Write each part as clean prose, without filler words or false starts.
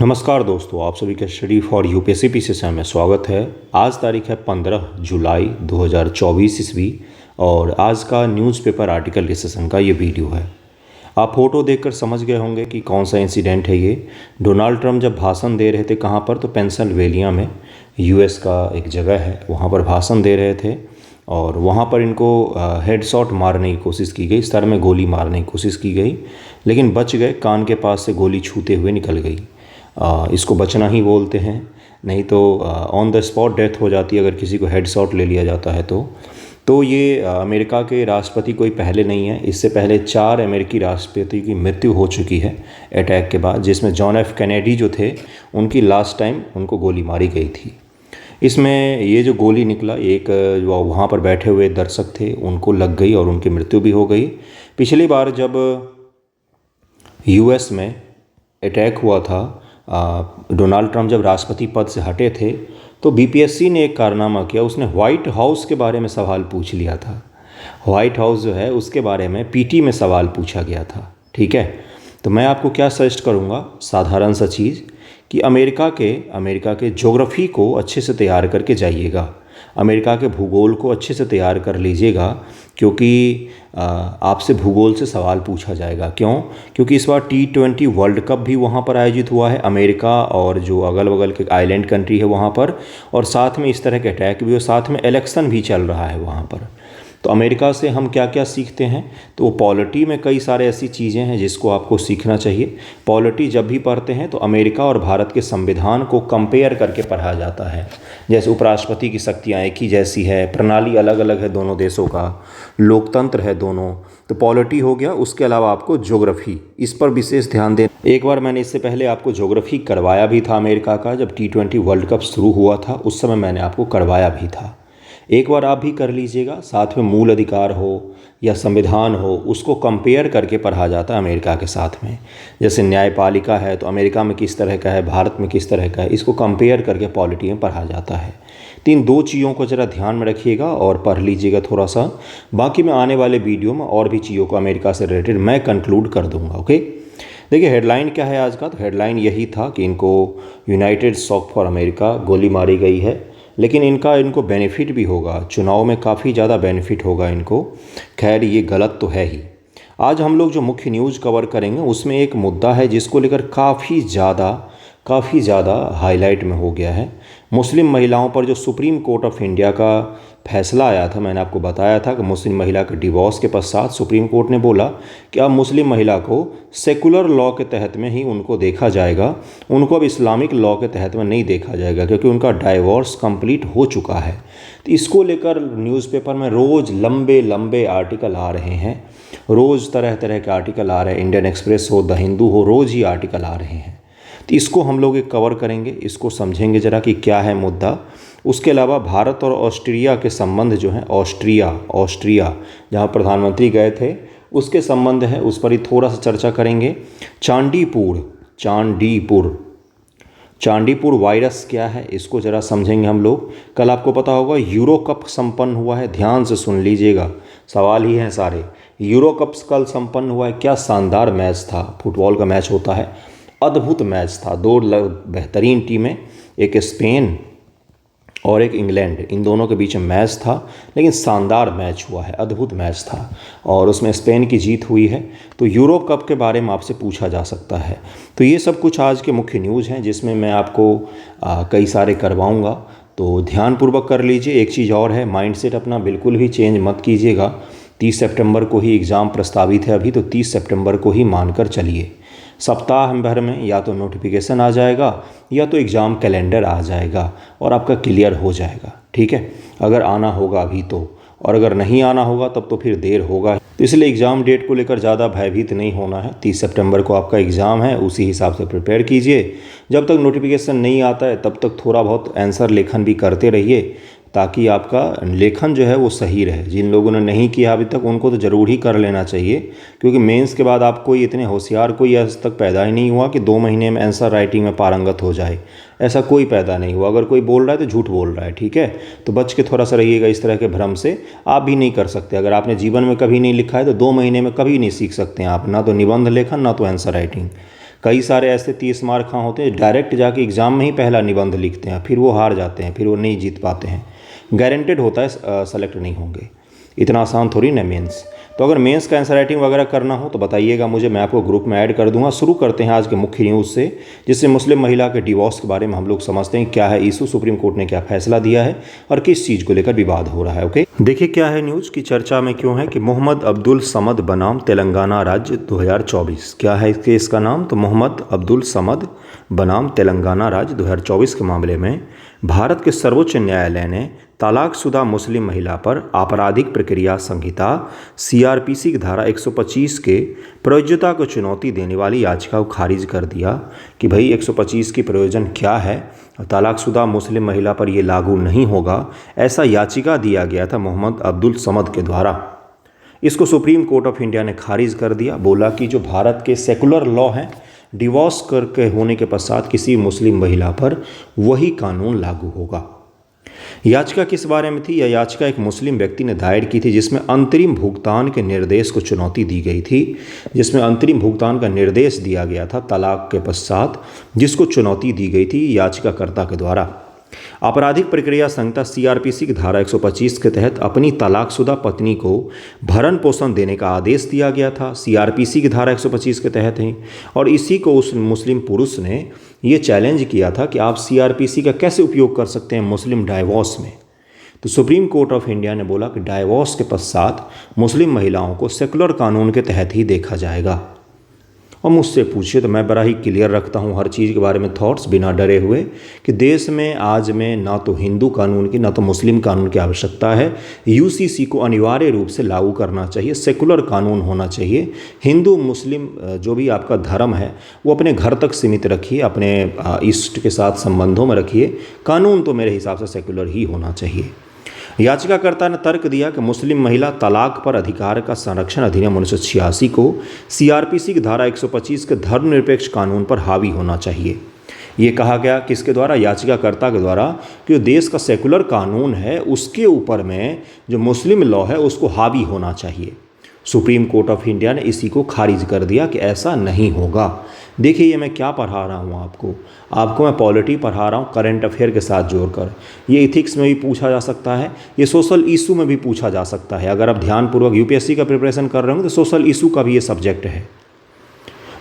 नमस्कार दोस्तों, आप सभी का स्टडी फॉर यूपीएससी पीसीएस में स्वागत है। आज तारीख है 15 जुलाई 2024 ईस्वी और आज का न्यूज़पेपर आर्टिकल डिस्कशन का ये वीडियो है। आप फोटो देखकर समझ गए होंगे कि कौन सा इंसिडेंट है ये। डोनाल्ड ट्रंप जब भाषण दे रहे थे कहाँ पर, तो पेंसिल्वेनिया में यूएस का एक जगह है, वहाँ पर भाषण दे रहे थे और वहाँ पर इनको हेडशॉट मारने की कोशिश की गई, सर में गोली मारने की कोशिश की गई, लेकिन बच गए। कान के पास से गोली छूते हुए निकल गई। इसको बचना ही बोलते हैं, नहीं तो ऑन द स्पॉट डेथ हो जाती है अगर किसी को हेडशॉट ले लिया जाता है तो ये अमेरिका के राष्ट्रपति कोई पहले नहीं है। इससे पहले 4 अमेरिकी राष्ट्रपति की मृत्यु हो चुकी है अटैक के बाद, जिसमें जॉन एफ कैनेडी जो थे उनकी लास्ट टाइम उनको गोली मारी गई थी। इसमें ये जो गोली निकला, एक जो वहाँ पर बैठे हुए दर्शक थे उनको लग गई और उनकी मृत्यु भी हो गई। पिछली बार जब यूएस में अटैक हुआ था, डोनाल्ड ट्रंप जब राष्ट्रपति पद से हटे थे, तो बीपीएससी ने एक कारनामा किया। उसने व्हाइट हाउस के बारे में सवाल पूछ लिया था। व्हाइट हाउस जो है उसके बारे में पीटी में सवाल पूछा गया था। ठीक है, तो मैं आपको क्या सजेस्ट करूँगा, साधारण सा चीज़ कि अमेरिका के ज्योग्राफी को अच्छे से तैयार करके जाइएगा, अमेरिका के भूगोल को अच्छे से तैयार कर लीजिएगा, क्योंकि आपसे भूगोल से सवाल पूछा जाएगा। क्यों? क्योंकि इस बार T20 वर्ल्ड कप भी वहाँ पर आयोजित हुआ है, अमेरिका और जो अगल बगल के आइलैंड कंट्री है वहाँ पर, और साथ में इस तरह के अटैक भी और साथ में इलेक्शन भी चल रहा है वहाँ पर। तो अमेरिका से हम क्या क्या सीखते हैं, तो वो पॉलिटी में कई सारे ऐसी चीज़ें हैं जिसको आपको सीखना चाहिए। पॉलिटी जब भी पढ़ते हैं तो अमेरिका और भारत के संविधान को कंपेयर करके पढ़ा जाता है। जैसे उपराष्ट्रपति की शक्तियाँ एक ही जैसी है, प्रणाली अलग अलग है दोनों देशों का, लोकतंत्र है दोनों, तो पॉलिटी हो गया। उसके अलावा आपको ज्योग्राफी, इस पर विशेष ध्यान दें। एक बार मैंने इससे पहले आपको ज्योग्राफी करवाया भी था अमेरिका का, जब T20 वर्ल्ड कप शुरू हुआ था उस समय मैंने आपको करवाया भी था। एक बार आप भी कर लीजिएगा। साथ में मूल अधिकार हो या संविधान हो, उसको कंपेयर करके पढ़ा जाता है अमेरिका के साथ में। जैसे न्यायपालिका है तो अमेरिका में किस तरह का है, भारत में किस तरह का है, इसको कंपेयर करके पॉलिटी में पढ़ा जाता है। तो इन 2 चीज़ों को ज़रा ध्यान में रखिएगा और पढ़ लीजिएगा थोड़ा सा। बाकी मैं आने वाले वीडियो में और भी चीज़ों को अमेरिका से रिलेटेड मैं कंक्लूड कर दूँगा। ओके, देखिए हेडलाइन क्या है आज का। तो हेडलाइन यही था कि इनको यूनाइटेड शॉक फॉर अमेरिका, गोली मारी गई है, लेकिन इनको बेनिफिट भी होगा, चुनाव में काफ़ी ज़्यादा बेनिफिट होगा इनको। खैर ये गलत तो है ही। आज हम लोग जो मुख्य न्यूज़ कवर करेंगे उसमें एक मुद्दा है जिसको लेकर काफ़ी ज़्यादा हाईलाइट में हो गया है। मुस्लिम महिलाओं पर जो सुप्रीम कोर्ट ऑफ इंडिया का फैसला आया था, मैंने आपको बताया था कि मुस्लिम महिला के डिवोर्स के पश्चात सुप्रीम कोर्ट ने बोला कि अब मुस्लिम महिला को सेकुलर लॉ के तहत में ही उनको देखा जाएगा, उनको अब इस्लामिक लॉ के तहत में नहीं देखा जाएगा, क्योंकि उनका डाइवोर्स कंप्लीट हो चुका है। तो इसको लेकर न्यूज़पेपर में रोज़ लंबे लंबे आर्टिकल आ रहे हैं, रोज़ तरह तरह के आर्टिकल आ रहे हैं। इंडियन एक्सप्रेस हो, द हिंदू हो, रोज़ ही आर्टिकल आ रहे हैं। तो इसको हम लोग एक कवर करेंगे, इसको समझेंगे ज़रा कि क्या है मुद्दा। उसके अलावा भारत और ऑस्ट्रिया के संबंध जो हैं, ऑस्ट्रिया जहाँ प्रधानमंत्री गए थे उसके संबंध है, उस पर ही थोड़ा सा चर्चा करेंगे। चांदीपुर वायरस क्या है, इसको ज़रा समझेंगे हम लोग। कल आपको पता होगा यूरो कप संपन्न हुआ है, ध्यान से सुन लीजिएगा, सवाल ही हैं सारे। यूरो कप कल संपन्न हुआ है, क्या शानदार मैच था, फुटबॉल का मैच होता है, अद्भुत मैच था। 2 बेहतरीन टीमें, एक स्पेन और एक इंग्लैंड, इन दोनों के बीच में मैच था, लेकिन शानदार मैच हुआ है, अद्भुत मैच था और उसमें स्पेन की जीत हुई है। तो यूरो कप के बारे में आपसे पूछा जा सकता है। तो ये सब कुछ आज के मुख्य न्यूज़ हैं जिसमें मैं आपको कई सारे करवाऊँगा, तो ध्यानपूर्वक कर लीजिए। एक चीज़ और है, माइंडसेट अपना बिल्कुल भी चेंज मत कीजिएगा। 30 सितंबर को ही एग्ज़ाम प्रस्तावित है अभी, तो 30 सितंबर को ही मानकर चलिए। सप्ताह भर में या तो नोटिफिकेशन आ जाएगा या तो एग्ज़ाम कैलेंडर आ जाएगा और आपका क्लियर हो जाएगा। ठीक है, अगर आना होगा अभी तो, और अगर नहीं आना होगा तब तो फिर देर होगा। तो इसलिए एग्ज़ाम डेट को लेकर ज़्यादा भयभीत नहीं होना है। 30 सितंबर को आपका एग्ज़ाम है, उसी हिसाब से प्रिपेयर कीजिए। जब तक नोटिफिकेशन नहीं आता है तब तक थोड़ा बहुत आंसर लेखन भी करते रहिए, ताकि आपका लेखन जो है वो सही रहे। जिन लोगों ने नहीं किया अभी तक उनको तो ज़रूर ही कर लेना चाहिए, क्योंकि मेंस के बाद आपको इतने होशियार कोई आज तक पैदा ही नहीं हुआ कि 2 महीने में आंसर राइटिंग में पारंगत हो जाए। ऐसा कोई पैदा नहीं हुआ। अगर कोई बोल रहा है तो झूठ बोल रहा है। ठीक है, तो बच के थोड़ा सा रहिएगा इस तरह के भ्रम से। आप भी नहीं कर सकते, अगर आपने जीवन में कभी नहीं लिखा है तो 2 महीने में कभी नहीं सीख सकते हैं आप, ना तो निबंध लेखन ना तो आंसर राइटिंग। कई सारे ऐसे 30 मार्क हाँ होते हैं डायरेक्ट जाके एग्ज़ाम में ही पहला निबंध लिखते हैं, फिर वो हार जाते हैं, फिर वो नहीं जीत पाते हैं। गारंटेड होता है सेलेक्ट नहीं होंगे। इतना आसान थोड़ी ना मेंस। तो अगर मेंस का आंसर राइटिंग वगैरह करना हो तो बताइएगा मुझे, मैं आपको ग्रुप में ऐड कर दूंगा। शुरू करते हैं आज के मुख्य न्यूज़ से, जिससे मुस्लिम महिला के डिवोर्स के बारे में हम लोग समझते हैं क्या है इशू, सुप्रीम कोर्ट ने क्या फैसला दिया है और किस चीज़ को लेकर विवाद हो रहा है। ओके, देखिए क्या है न्यूज़ की चर्चा में क्यों है कि मोहम्मद अब्दुल समद बनाम तेलंगाना राज्य 2024। क्या है इस केस का नाम? तो मोहम्मद अब्दुल समद बनाम तेलंगाना राज्य 2024 के मामले में भारत के सर्वोच्च न्यायालय ने तलाकशुदा मुस्लिम महिला पर आपराधिक प्रक्रिया संहिता CRPC की धारा 125 के प्रयोज्यता को चुनौती देने वाली याचिका को खारिज कर दिया कि भाई 125 की प्रयोजन क्या है, तलाकशुदा मुस्लिम महिला पर ये लागू नहीं होगा, ऐसा याचिका दिया गया था मोहम्मद अब्दुल समद के द्वारा। इसको सुप्रीम कोर्ट ऑफ इंडिया ने खारिज कर दिया। बोला कि जो भारत के सेकुलर लॉ हैं, डिवोर्स करके होने के पश्चात किसी मुस्लिम महिला पर वही कानून लागू होगा। याचिका किस बारे में थी? यह याचिका एक मुस्लिम व्यक्ति ने दायर की थी जिसमें अंतरिम भुगतान के निर्देश को चुनौती दी गई थी, जिसमें अंतरिम भुगतान का निर्देश दिया गया था तलाक के पश्चात, जिसको चुनौती दी गई थी याचिकाकर्ता के द्वारा। आपराधिक प्रक्रिया संहिता CRPC की धारा 125 के तहत अपनी तलाकशुदा पत्नी को भरण पोषण देने का आदेश दिया गया था, CRPC की धारा 125 के तहत है। और इसी को उस मुस्लिम पुरुष ने ये चैलेंज किया था कि आप CRPC का कैसे उपयोग कर सकते हैं मुस्लिम डाइवोर्स में। तो सुप्रीम कोर्ट ऑफ इंडिया ने बोला कि डाइवोर्स के पश्चात मुस्लिम महिलाओं को सेकुलर कानून के तहत ही देखा जाएगा। और मुझसे पूछिए तो मैं बड़ा ही क्लियर रखता हूँ हर चीज़ के बारे में थॉट्स, बिना डरे हुए, कि देश में आज में ना तो हिंदू कानून की ना तो मुस्लिम कानून की आवश्यकता है। UCC को अनिवार्य रूप से लागू करना चाहिए, सेकुलर कानून होना चाहिए। हिंदू मुस्लिम जो भी आपका धर्म है वो अपने घर तक सीमित रखिए, अपने इष्ट के साथ संबंधों में रखिए। कानून तो मेरे हिसाब से सेकुलर ही होना चाहिए। याचिकाकर्ता ने तर्क दिया कि मुस्लिम महिला तलाक पर अधिकार का संरक्षण अधिनियम 1986 को CRPC की धारा 125 के धर्मनिरपेक्ष कानून पर हावी होना चाहिए। ये कहा गया किसके द्वारा? याचिकाकर्ता के द्वारा, कि जो देश का सेकुलर कानून है उसके ऊपर में जो मुस्लिम लॉ है उसको हावी होना चाहिए। सुप्रीम कोर्ट ऑफ इंडिया ने इसी को खारिज कर दिया कि ऐसा नहीं होगा। देखिए ये मैं क्या पढ़ा रहा हूँ आपको मैं पॉलिटी पढ़ा रहा हूँ करंट अफेयर के साथ जोड़कर। ये इथिक्स में भी पूछा जा सकता है, ये सोशल इशू में भी पूछा जा सकता है। अगर आप ध्यानपूर्वक UPSC का प्रिपरेशन कर रहे होंगे तो सोशल इशू का भी ये सब्जेक्ट है।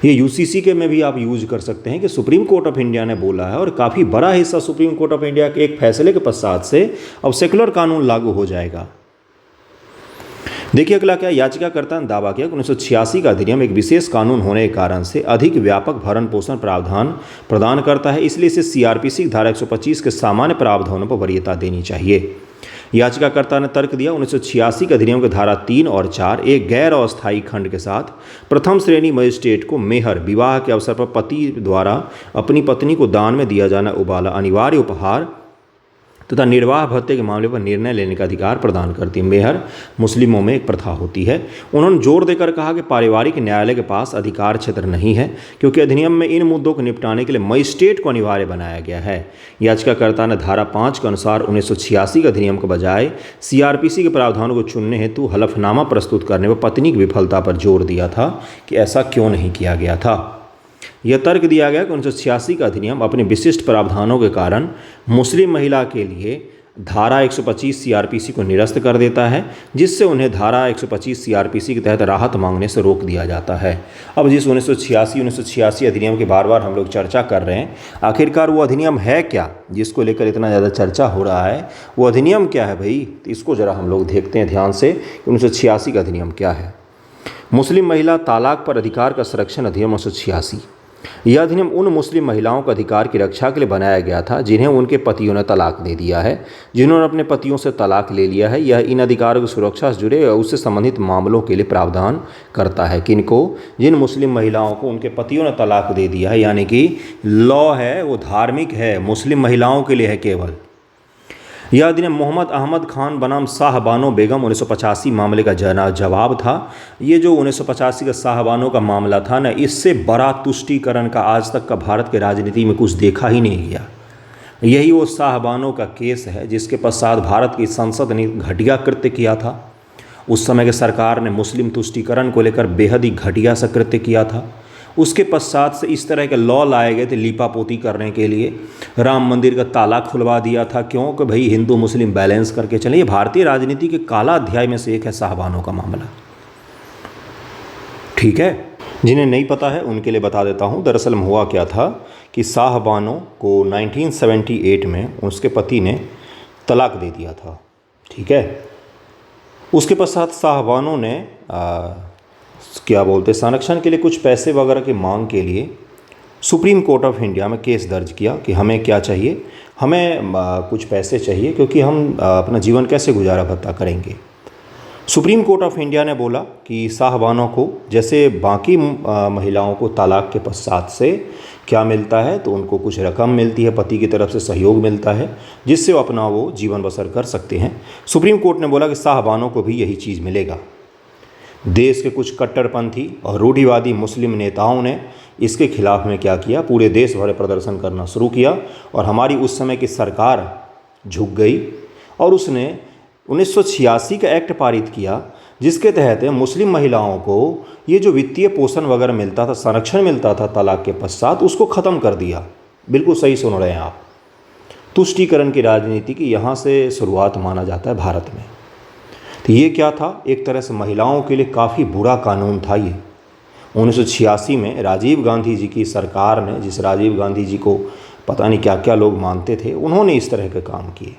ये UCC के में भी आप यूज कर सकते हैं कि सुप्रीम कोर्ट ऑफ इंडिया ने बोला है और काफ़ी बड़ा हिस्सा सुप्रीम कोर्ट ऑफ इंडिया के एक फैसले के पश्चात से अब सेकुलर कानून लागू हो जाएगा। देखिए अगला क्या, याचिकाकर्ता ने दावा किया कि 1986 का अधिनियम एक विशेष कानून होने के कारण से अधिक व्यापक भरण पोषण प्रावधान प्रदान करता है, इसलिए इसे CRPC की धारा 125 के सामान्य प्रावधानों पर वरीयता देनी चाहिए। याचिकाकर्ता ने तर्क दिया 1986 के अधिनियम के धारा 3 और 4 एक गैर अस्थायी खंड के साथ प्रथम श्रेणी मजिस्ट्रेट को मेहर, विवाह के अवसर पर पति द्वारा अपनी पत्नी को दान में दिया जाना वाला अनिवार्य उपहार तथा निर्वाह भत्ते के मामले पर निर्णय लेने का अधिकार प्रदान करती है। मेहर मुस्लिमों में एक प्रथा होती है। उन्होंने जोर देकर कहा कि पारिवारिक न्यायालय के पास अधिकार क्षेत्र नहीं है, क्योंकि अधिनियम में इन मुद्दों को निपटाने के लिए मजिस्ट्रेट को अनिवार्य बनाया गया है। याचिकाकर्ता ने धारा 5 के अनुसार 1986 के अधिनियम के बजाय CRPC के प्रावधानों को चुनने हेतु हलफनामा प्रस्तुत करने पर पत्नी की विफलता पर जोर दिया था कि ऐसा क्यों नहीं किया गया था। यह तर्क दिया गया कि 1986 का अधिनियम अपने विशिष्ट प्रावधानों के कारण मुस्लिम महिला के लिए धारा 125 CRPC को निरस्त कर देता है, जिससे उन्हें धारा 125 CRPC के तहत राहत मांगने से रोक दिया जाता है। अब जिस 1986 अधिनियम की बार बार हम लोग चर्चा कर रहे हैं, आखिरकार वो अधिनियम है क्या जिसको लेकर इतना ज़्यादा चर्चा हो रहा है? वो अधिनियम क्या है भाई? तो इसको ज़रा हम लोग देखते हैं ध्यान से, 1986 का अधिनियम क्या है। मुस्लिम महिला तलाक पर अधिकार का संरक्षण अधिनियम 1986। यह अधिनियम उन मुस्लिम महिलाओं के अधिकार की रक्षा के लिए बनाया गया था जिन्हें उनके पतियों ने तलाक दे दिया है, जिन्होंने अपने पतियों से तलाक ले लिया है। यह इन अधिकारों की सुरक्षा से जुड़े और उससे संबंधित मामलों के लिए प्रावधान करता है। किनको? जिन मुस्लिम महिलाओं को उनके पतियों ने तलाक दे दिया है, यानी कि लॉ है वो धार्मिक है, मुस्लिम महिलाओं के लिए है केवल। यह अधिनियम मोहम्मद अहमद खान बनाम शाहबानो बेगम 1985 मामले का जवाब था। ये जो 1985 का शाहबानो का मामला था ना, इससे बड़ा तुष्टीकरण का आज तक का भारत के राजनीति में कुछ देखा ही नहीं गया। यही वो शाहबानो का केस है जिसके पश्चात भारत की संसद ने घटिया कृत्य किया था। उस समय की सरकार ने मुस्लिम तुष्टीकरण को लेकर बेहद ही घटिया सा कृत्य किया था। उसके पश्चात से इस तरह के लॉ लाए गए थे लीपा पोती करने के लिए। राम मंदिर का ताला खुलवा दिया था, क्यों कि भाई हिंदू मुस्लिम बैलेंस करके चले। ये भारतीय राजनीति के काला अध्याय में से एक है शाहबानों का मामला। ठीक है, जिन्हें नहीं पता है उनके लिए बता देता हूँ। दरअसल में हुआ क्या था कि शाहबानों को 1978 में उसके पति ने तलाक दे दिया था। ठीक है, उसके पश्चात शाहबानों ने क्या बोलते संरक्षण के लिए कुछ पैसे वगैरह की मांग के लिए सुप्रीम कोर्ट ऑफ इंडिया में केस दर्ज किया कि हमें क्या चाहिए, हमें कुछ पैसे चाहिए, क्योंकि हम अपना जीवन कैसे गुजारा भत्ता करेंगे। सुप्रीम कोर्ट ऑफ इंडिया ने बोला कि शाहबानों को जैसे बाकी महिलाओं को तलाक के पश्चात से क्या मिलता है, तो उनको कुछ रकम मिलती है, पति की तरफ से सहयोग मिलता है, जिससे वो जीवन बसर कर सकते हैं। सुप्रीम कोर्ट ने बोला कि शाहबानों को भी यही चीज़ मिलेगा। देश के कुछ कट्टरपंथी और रूढ़िवादी मुस्लिम नेताओं ने इसके खिलाफ में क्या किया, पूरे देश भर प्रदर्शन करना शुरू किया और हमारी उस समय की सरकार झुक गई और उसने 1986 का एक्ट पारित किया, जिसके तहत मुस्लिम महिलाओं को ये जो वित्तीय पोषण वगैरह मिलता था, संरक्षण मिलता था तलाक के पश्चात, उसको ख़त्म कर दिया। बिल्कुल सही सुन रहे हैं आप। तुष्टीकरण की राजनीति की यहाँ से शुरुआत माना जाता है भारत में। तो ये क्या था, एक तरह से महिलाओं के लिए काफ़ी बुरा कानून था ये। 1986 में राजीव गांधी जी की सरकार ने, जिस राजीव गांधी जी को पता नहीं क्या क्या लोग मानते थे, उन्होंने इस तरह के काम किए।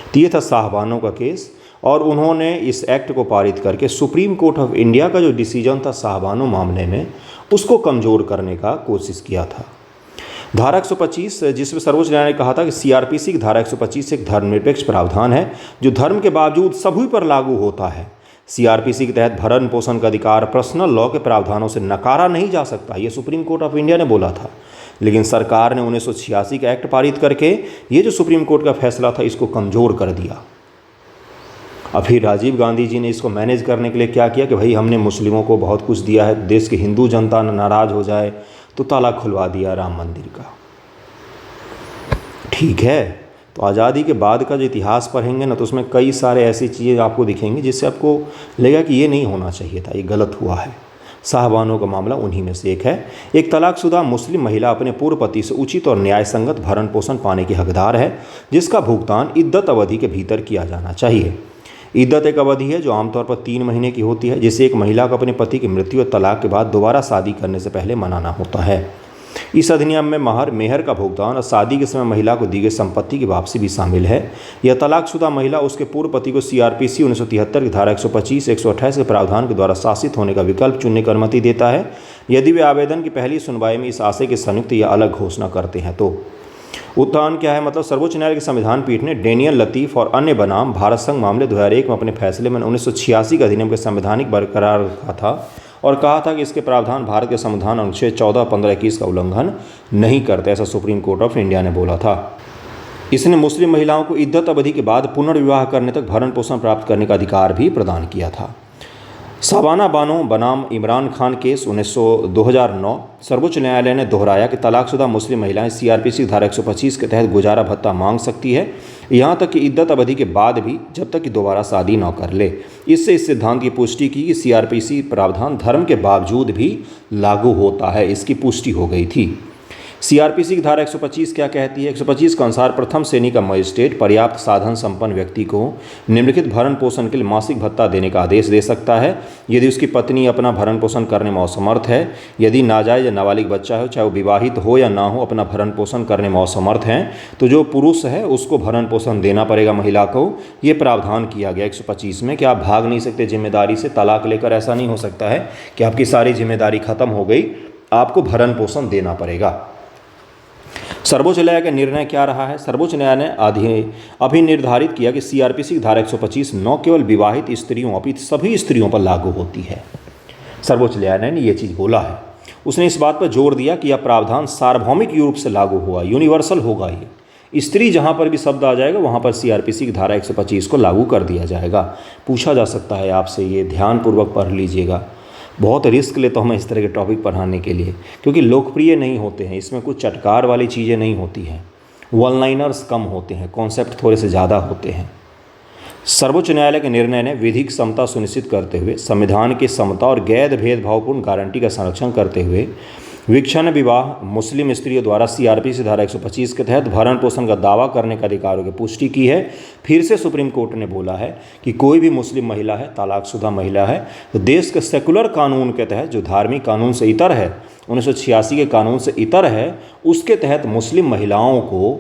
तो ये था शाहबानों का केस और उन्होंने इस एक्ट को पारित करके सुप्रीम कोर्ट ऑफ इंडिया का जो डिसीजन था शाहबानों मामले में, उसको कमज़ोर करने का कोशिश किया था। धारा 125, जिसमें सर्वोच्च न्यायालय ने कहा था कि सीआरपीसी की धारा 125 एक धर्मनिरपेक्ष प्रावधान है जो धर्म के बावजूद सभी पर लागू होता है। सीआरपीसी के तहत भरण पोषण का अधिकार पर्सनल लॉ के प्रावधानों से नकारा नहीं जा सकता, ये सुप्रीम कोर्ट ऑफ इंडिया ने बोला था। लेकिन सरकार ने 1986 का एक्ट पारित करके ये जो सुप्रीम कोर्ट का फैसला था, इसको कमज़ोर कर दिया। अब फिर राजीव गांधी जी ने इसको मैनेज करने के लिए क्या किया कि भाई हमने मुस्लिमों को बहुत कुछ दिया है, देश की हिंदू जनता नाराज़ हो जाए, तो ताला खुलवा दिया राम मंदिर का। ठीक है, तो आज़ादी के बाद का जो इतिहास पढ़ेंगे ना, तो उसमें कई सारे ऐसी चीज़ें आपको दिखेंगी जिससे आपको लगेगा कि ये नहीं होना चाहिए था, ये गलत हुआ है। शाहबानों का मामला उन्हीं में से एक है। एक तलाकशुदा मुस्लिम महिला अपने पूर्व पति से उचित और न्यायसंगत भरण पोषण पाने की हकदार है, जिसका भुगतान इद्दत अवधि के भीतर किया जाना चाहिए। इद्दत एक अवधि है जो आमतौर पर 3 महीने की होती है, जिसे एक महिला को अपने पति की मृत्यु और तलाक के बाद दोबारा शादी करने से पहले मनाना होता है। इस अधिनियम में महर, मेहर का भुगतान और शादी के समय महिला को दी गई संपत्ति की वापसी भी शामिल है। यह तलाकशुदा महिला उसके पूर्व पति को सीआरपीसी 1973 की धारा 125, 128 के प्रावधान के द्वारा शासित होने का विकल्प चुनने की अनुमति देता है, यदि वे आवेदन की पहली सुनवाई में इस आशय की संयुक्त या अलग घोषणा करते हैं तो। उत्थान क्या है, मतलब सर्वोच्च न्यायालय की संविधान पीठ ने डेनियल लतीफ़ और अन्य बनाम भारत संघ मामले 2001 में अपने फैसले में 1986 के अधिनियम के संवैधानिक बरकरार रखा था और कहा था कि इसके प्रावधान भारत के संविधान अनुच्छेद 14, 15, 21 का उल्लंघन नहीं करते, ऐसा सुप्रीम कोर्ट ऑफ इंडिया ने बोला था। इसने मुस्लिम महिलाओं को इद्दत अवधि के बाद पुनर्विवाह करने तक भरण पोषण प्राप्त करने का अधिकार भी प्रदान किया था। शाबाना बानो बनाम इमरान खान केस 2009, सर्वोच्च न्यायालय ने दोहराया कि तलाकशुदा मुस्लिम महिलाएं सीआरपीसी धारा 125 के तहत गुजारा भत्ता मांग सकती है, यहाँ तक कि इद्दत अवधि के बाद भी, जब तक कि दोबारा शादी न कर ले। इससे इस सिद्धांत की पुष्टि की कि सीआरपीसी प्रावधान धर्म के बावजूद भी लागू होता है, इसकी पुष्टि हो गई थी। सीआरपीसी की धारा 125 क्या कहती है? 125 के अनुसार प्रथम श्रेणी का मजिस्ट्रेट पर्याप्त साधन संपन्न व्यक्ति को निम्नलिखित भरण पोषण के लिए मासिक भत्ता देने का आदेश दे सकता है यदि उसकी पत्नी अपना भरण पोषण करने में असमर्थ है, यदि नाजायज या नाबालिग बच्चा हो, चाहे वो विवाहित हो या ना हो, अपना भरण पोषण करने में असमर्थ हैं, तो जो पुरुष है उसको भरण पोषण देना पड़ेगा महिला को। ये प्रावधान किया गया 125 में कि आप भाग नहीं सकते जिम्मेदारी से। तलाक लेकर ऐसा नहीं हो सकता है कि आपकी सारी जिम्मेदारी खत्म हो गई, आपको भरण पोषण देना पड़ेगा। सर्वोच्च न्यायालय का निर्णय क्या रहा है? सर्वोच्च न्यायालय ने अभी निर्धारित किया कि सीआरपीसी की धारा 125 न केवल विवाहित स्त्रियों अपितु सभी स्त्रियों पर लागू होती है। सर्वोच्च न्यायालय ने यह चीज़ बोला है। उसने इस बात पर जोर दिया कि यह प्रावधान सार्वभौमिक रूप से लागू हुआ, यूनिवर्सल होगा। ये स्त्री जहाँ पर भी शब्द आ जाएगा वहाँ पर सीआरपीसी की धारा 125 को लागू कर दिया जाएगा। पूछा जा सकता है आपसे, ये ध्यानपूर्वक पढ़ लीजिएगा। बहुत रिस्क लेता हूँ मैं इस तरह के टॉपिक पढ़ाने के लिए, क्योंकि लोकप्रिय नहीं होते हैं, इसमें कुछ चटकार वाली चीज़ें नहीं होती हैं, वन लाइनर्स कम होते हैं, कॉन्सेप्ट थोड़े से ज़्यादा होते हैं। सर्वोच्च न्यायालय के निर्णय ने विधिक समता सुनिश्चित करते हुए संविधान की समता और गैर भेदभावपूर्ण गारंटी का संरक्षण करते हुए विक्षण विवाह मुस्लिम स्त्रियों द्वारा सीआरपीसी धारा 125 के तहत भरण पोषण का दावा करने का अधिकारों की पुष्टि की है। फिर से सुप्रीम कोर्ट ने बोला है कि कोई भी मुस्लिम महिला है, तलाकशुदा महिला है, तो देश के सेकुलर कानून के तहत जो धार्मिक कानून से इतर है, 1986 के कानून से इतर है, उसके तहत मुस्लिम महिलाओं को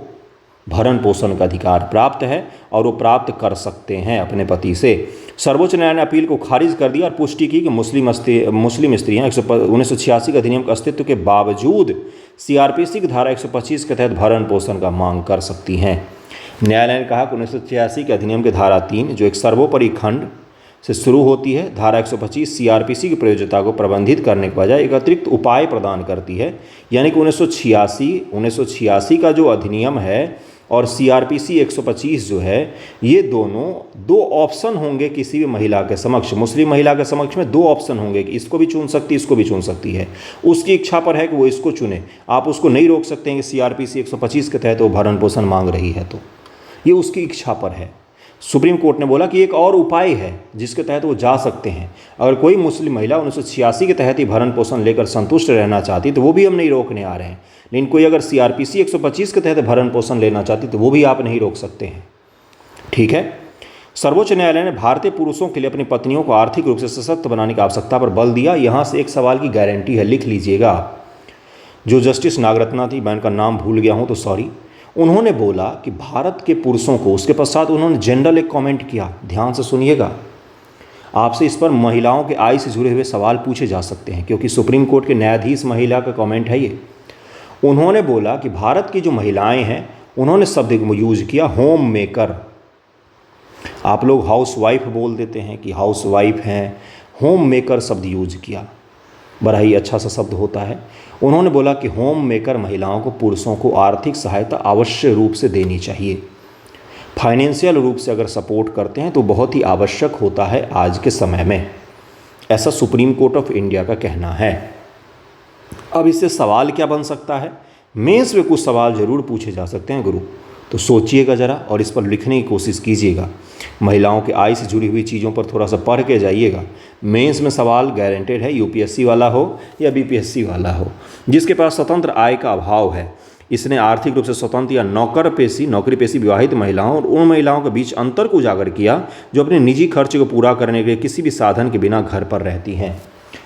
भरण पोषण का अधिकार प्राप्त है और वो प्राप्त कर सकते हैं अपने पति से। सर्वोच्च न्यायालय ने अपील को खारिज कर दिया और पुष्टि की कि मुस्लिम स्त्रियाँ 1986 के अधिनियम के अस्तित्व के बावजूद सीआरपीसी की धारा 125 के तहत भरण पोषण का मांग कर सकती हैं। न्यायालय ने कहा कि 1986 के अधिनियम के धारा 3 जो एक सर्वोपरि खंड से शुरू होती है, धारा 125 सीआरपीसी की प्रयोज्यता को प्रबंधित करने के बजाय एक अतिरिक्त उपाय प्रदान करती है। यानी कि 1986 का जो अधिनियम है और सीआरपीसी 125 जो है, ये दोनों दो ऑप्शन होंगे किसी भी महिला के समक्ष, मुस्लिम महिला के समक्ष में दो ऑप्शन होंगे कि इसको भी चुन सकती है, इसको भी चुन सकती है। उसकी इच्छा पर है कि वो इसको चुने, आप उसको नहीं रोक सकते हैं कि सीआरपीसी 125 के तहत वो भरण पोषण मांग रही है, तो ये उसकी इच्छा पर है। सुप्रीम कोर्ट ने बोला कि एक और उपाय है जिसके तहत वो जा सकते हैं। अगर कोई मुस्लिम महिला 1986 के तहत ही भरण पोषण लेकर संतुष्ट रहना चाहती तो वो भी हम नहीं रोकने आ रहे हैं, लेकिन कोई अगर सीआरपीसी 125 के तहत भरण पोषण लेना चाहती तो वो भी आप नहीं रोक सकते हैं। ठीक है। सर्वोच्च न्यायालय ने भारतीय पुरुषों के लिए अपनी पत्नियों को आर्थिक रूप से सशक्त बनाने की आवश्यकता पर बल दिया। यहाँ से एक सवाल की गारंटी है, लिख लीजिएगा। जो जस्टिस नागरत्ना थी, मैं उनका नाम भूल गया हूँ तो सॉरी, उन्होंने बोला कि भारत के पुरुषों को, उसके पश्चात उन्होंने जनरल एक कमेंट किया, ध्यान से सुनिएगा। आपसे इस पर महिलाओं के आय से जुड़े हुए सवाल पूछे जा सकते हैं क्योंकि सुप्रीम कोर्ट के न्यायाधीश महिला का कमेंट है ये। उन्होंने बोला कि भारत की जो महिलाएं हैं, उन्होंने शब्द यूज किया होम मेकर। आप लोग हाउस वाइफ बोल देते हैं कि हाउस वाइफ हैं, होम मेकर शब्द यूज किया, बड़ा ही अच्छा सा शब्द होता है। उन्होंने बोला कि होम मेकर महिलाओं को पुरुषों को आर्थिक सहायता अवश्य रूप से देनी चाहिए। फाइनेंशियल रूप से अगर सपोर्ट करते हैं तो बहुत ही आवश्यक होता है आज के समय में, ऐसा सुप्रीम कोर्ट ऑफ इंडिया का कहना है। अब इससे सवाल क्या बन सकता है? मेंस में कुछ सवाल जरूर पूछे जा सकते हैं गुरु, तो सोचिएगा ज़रा और इस पर लिखने की कोशिश कीजिएगा। महिलाओं के आय से जुड़ी हुई चीज़ों पर थोड़ा सा पढ़ के जाइएगा। मेंस में सवाल गारंटेड है, यूपीएससी वाला हो या बीपीएससी वाला हो। जिसके पास स्वतंत्र आय का अभाव है, इसने आर्थिक रूप से स्वतंत्र या नौकरी पेशी विवाहित महिलाओं और उन महिलाओं के बीच अंतर को उजागर किया जो अपने निजी खर्च को पूरा करने के लिए किसी भी साधन के बिना घर पर रहती हैं।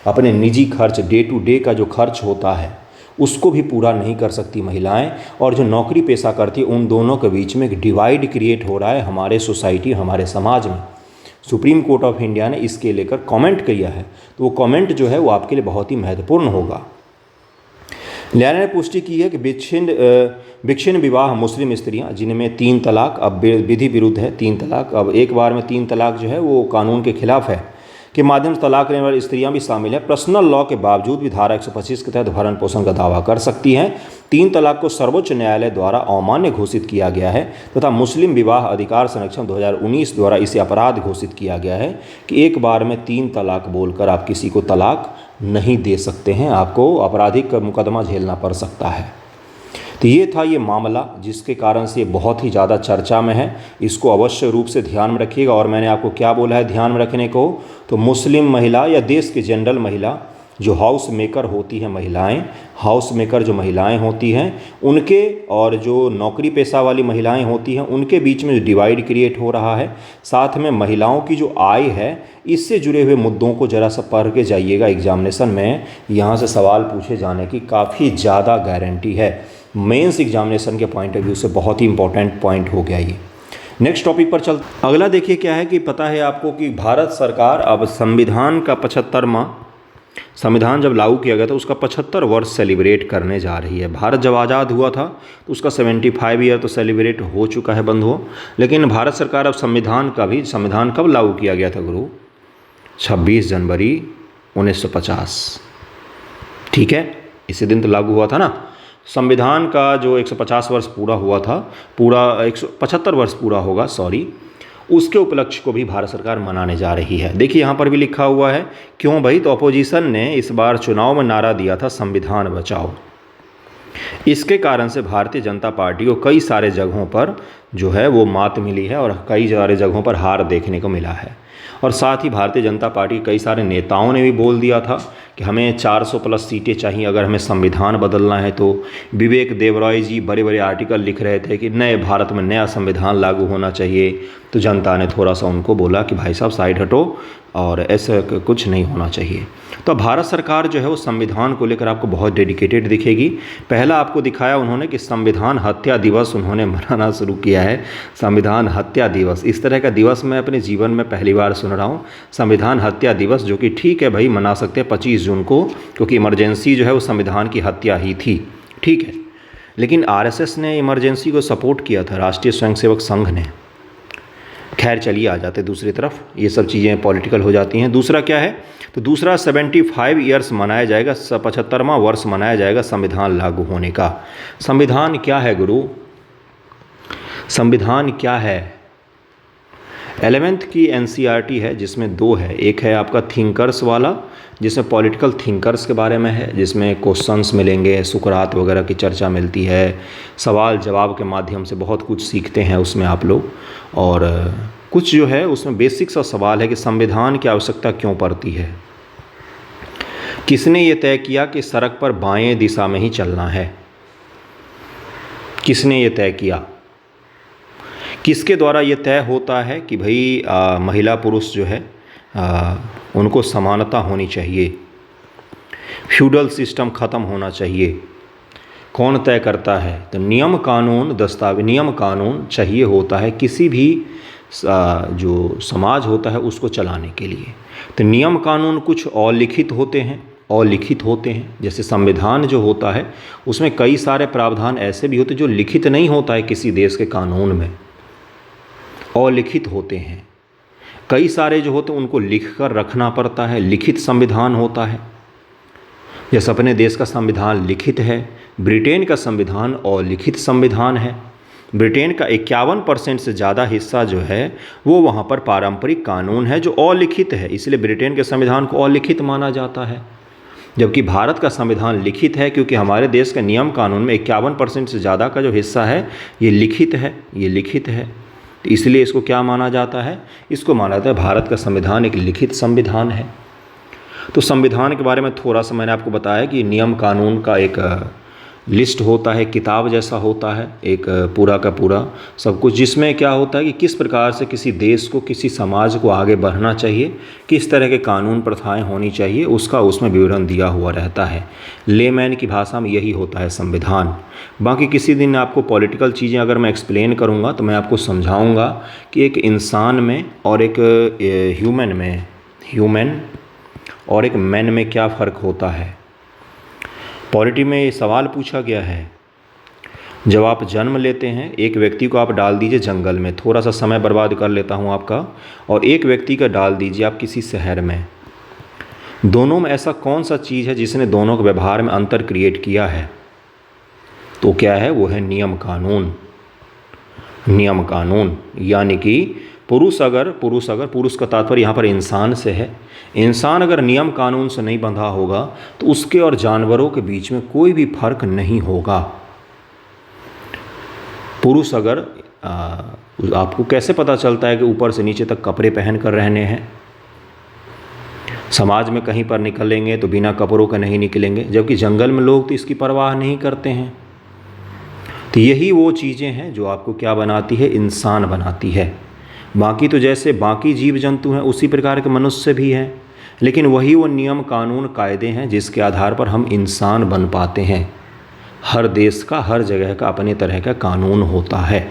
अपने निजी खर्च, डे टू डे का जो खर्च होता है, उसको भी पूरा नहीं कर सकती महिलाएं, और जो नौकरी पेशा करती है, उन दोनों के बीच में एक डिवाइड क्रिएट हो रहा है हमारे सोसाइटी, हमारे समाज में। सुप्रीम कोर्ट ऑफ इंडिया ने इसके लेकर कमेंट किया है, तो वो कमेंट जो है वो आपके लिए बहुत ही महत्वपूर्ण होगा। न्यायालय ने पुष्टि की है कि विच्छिन्न विवाह मुस्लिम स्त्रियां जिनमें 3 तलाक अब विधि विरुद्ध है, 3 तलाक अब एक बार में 3 तलाक जो है वो कानून के खिलाफ है, के माध्यम से तलाक लेने वाली स्त्रियां भी शामिल हैं, पर्सनल लॉ के बावजूद भी धारा 125 के तहत भरण पोषण का दावा कर सकती हैं। 3 तलाक को सर्वोच्च न्यायालय द्वारा अमान्य घोषित किया गया है तथा मुस्लिम विवाह अधिकार संरक्षण 2019 द्वारा इसे अपराध घोषित किया गया है कि एक बार में 3 तलाक बोलकर आप किसी को तलाक नहीं दे सकते हैं, आपको आपराधिक मुकदमा झेलना पड़ सकता है। तो ये था ये मामला जिसके कारण से बहुत ही ज़्यादा चर्चा में है। इसको अवश्य रूप से ध्यान में रखिएगा। और मैंने आपको क्या बोला है ध्यान में रखने को, तो मुस्लिम महिला या देश की जनरल महिला जो हाउस मेकर होती हैं महिलाएं, हाउस मेकर जो महिलाएं होती हैं उनके और जो नौकरी पेशा वाली महिलाएं होती हैं उनके बीच में जो डिवाइड क्रिएट हो रहा है, साथ में महिलाओं की जो आय है, इससे जुड़े हुए मुद्दों को ज़रा सा पढ़ के जाइएगा एग्जामिनेशन में। यहाँ से सवाल पूछे जाने की काफ़ी ज़्यादा गारंटी है। मेंस एग्जामिनेशन के पॉइंट ऑफ व्यू से बहुत ही इंपॉर्टेंट पॉइंट हो गया ये। नेक्स्ट टॉपिक पर चल, अगला देखिए क्या है कि पता है आपको कि भारत सरकार अब संविधान का 75वां, संविधान जब लागू किया गया था उसका 75 वर्ष सेलिब्रेट करने जा रही है। भारत जब आज़ाद हुआ था तो उसका 75 ईयर तो सेलिब्रेट हो चुका है बंधुओं, लेकिन भारत सरकार अब संविधान कब लागू किया गया था गुरु? 26 जनवरी 1950। ठीक है, इसी दिन तो लागू हुआ था ना। संविधान का जो 150 वर्ष पूरा हुआ था, पूरा 175 वर्ष पूरा होगा, सॉरी, उसके उपलक्ष्य को भी भारत सरकार मनाने जा रही है। देखिए यहाँ पर भी लिखा हुआ है, क्यों भाई? तो अपोजिशन ने इस बार चुनाव में नारा दिया था संविधान बचाओ। इसके कारण से भारतीय जनता पार्टी को कई सारे जगहों पर जो है वो मात मिली है और कई सारे जगहों पर हार देखने को मिला है। और साथ ही भारतीय जनता पार्टी के कई सारे नेताओं ने भी बोल दिया था कि हमें 400 प्लस सीटें चाहिए अगर हमें संविधान बदलना है तो। विवेक देवराय जी बड़े बड़े आर्टिकल लिख रहे थे कि नए भारत में नया संविधान लागू होना चाहिए, तो जनता ने थोड़ा सा उनको बोला कि भाई साहब साइड हटो और ऐसा कुछ नहीं होना चाहिए। तो भारत सरकार जो है वो संविधान को लेकर आपको बहुत डेडिकेटेड दिखेगी। पहला आपको दिखाया उन्होंने कि संविधान हत्या दिवस उन्होंने मनाना शुरू किया है। संविधान हत्या दिवस, इस तरह का दिवस मैं अपने जीवन में पहली बार सुन रहा हूँ, संविधान हत्या दिवस, जो कि ठीक है भाई मना सकते हैं 25 जून को, क्योंकि इमरजेंसी जो है वो संविधान की हत्या ही थी, ठीक है। लेकिन आरएसएस ने इमरजेंसी को सपोर्ट किया था, राष्ट्रीय स्वयंसेवक संघ ने। खैर चलिए आ जाते दूसरी तरफ, ये सब चीज़ें पॉलिटिकल हो जाती हैं। दूसरा क्या है, तो दूसरा 75 ईयर्स मनाया जाएगा, 75वां वर्ष मनाया जाएगा संविधान लागू होने का। संविधान क्या है गुरु? संविधान क्या है? 11th की एनसीईआरटी है जिसमें 2 है, एक है आपका थिंकर्स वाला जिसमें पॉलिटिकल थिंकर्स के बारे में है, जिसमें क्वेश्चंस मिलेंगे, सुकरात वगैरह की चर्चा मिलती है, सवाल जवाब के माध्यम से बहुत कुछ सीखते हैं उसमें आप लोग। और कुछ जो है उसमें बेसिक सा सवाल है कि संविधान की आवश्यकता क्यों पड़ती है, किसने ये तय किया कि सड़क पर बाएं दिशा में ही चलना है, किसने ये तय किया, किसके द्वारा ये तय होता है कि भाई महिला पुरुष जो है उनको समानता होनी चाहिए, फ्यूडल सिस्टम ख़त्म होना चाहिए, कौन तय करता है? तो नियम कानून, दस्तावेज, नियम कानून चाहिए होता है किसी भी जो समाज होता है उसको चलाने के लिए। तो नियम कानून कुछ अलिखित होते हैं, अलिखित होते हैं, जैसे संविधान जो होता है उसमें कई सारे प्रावधान ऐसे भी होते हैं जो लिखित नहीं होता है किसी देश के कानून में, अलिखित होते हैं। कई सारे जो होते हैं उनको लिख कर रखना पड़ता है, लिखित संविधान होता है। जैसे अपने देश का संविधान लिखित है, ब्रिटेन का संविधान अलिखित संविधान है। ब्रिटेन का 51% से ज़्यादा हिस्सा जो है वो वहाँ पर पारंपरिक कानून है जो अलिखित है, इसलिए ब्रिटेन के संविधान को अलिखित माना जाता है। जबकि भारत का संविधान लिखित है क्योंकि हमारे देश के नियम कानून में 51% से ज़्यादा का जो हिस्सा है ये लिखित है, ये लिखित है। तो इसलिए इसको क्या माना जाता है? इसको माना जाता है भारत का संविधान एक लिखित संविधान है। तो संविधान के बारे में थोड़ा सा मैंने आपको बताया कि नियम कानून का एक लिस्ट होता है, किताब जैसा होता है, एक पूरा का पूरा सब कुछ, जिसमें क्या होता है कि किस प्रकार से किसी देश को, किसी समाज को आगे बढ़ना चाहिए, किस तरह के कानून प्रथाएं होनी चाहिए, उसका उसमें विवरण दिया हुआ रहता है। लेमैन की भाषा में यही होता है संविधान। बाकी किसी दिन आपको पॉलिटिकल चीज़ें अगर मैं एक्सप्लेन करूँगा तो मैं आपको समझाऊँगा कि एक इंसान में और एक ह्यूमन और एक मैन में क्या फ़र्क होता है। पॉलिटी में ये सवाल पूछा गया है, जब आप जन्म लेते हैं एक व्यक्ति को आप डाल दीजिए जंगल में, थोड़ा सा समय बर्बाद कर लेता हूँ आपका, और एक व्यक्ति का डाल दीजिए आप किसी शहर में, दोनों में ऐसा कौन सा चीज़ है जिसने दोनों के व्यवहार में अंतर क्रिएट किया है? तो क्या है? वो है नियम कानून। नियम कानून यानी कि पुरुष का तात्पर्य यहाँ पर इंसान से है। इंसान अगर नियम कानून से नहीं बंधा होगा तो उसके और जानवरों के बीच में कोई भी फर्क नहीं होगा। पुरुष अगर आपको कैसे पता चलता है कि ऊपर से नीचे तक कपड़े पहन कर रहने हैं? समाज में कहीं पर निकलेंगे तो बिना कपड़ों के नहीं निकलेंगे, जबकि जंगल में लोग तो इसकी परवाह नहीं करते हैं। तो यही वो चीज़ें हैं जो आपको क्या बनाती है? इंसान बनाती है। बाकी तो जैसे बाकी जीव जंतु हैं उसी प्रकार के मनुष्य भी हैं, लेकिन वही वो नियम कानून कायदे हैं जिसके आधार पर हम इंसान बन पाते हैं। हर देश का, हर जगह का अपने तरह का कानून होता है,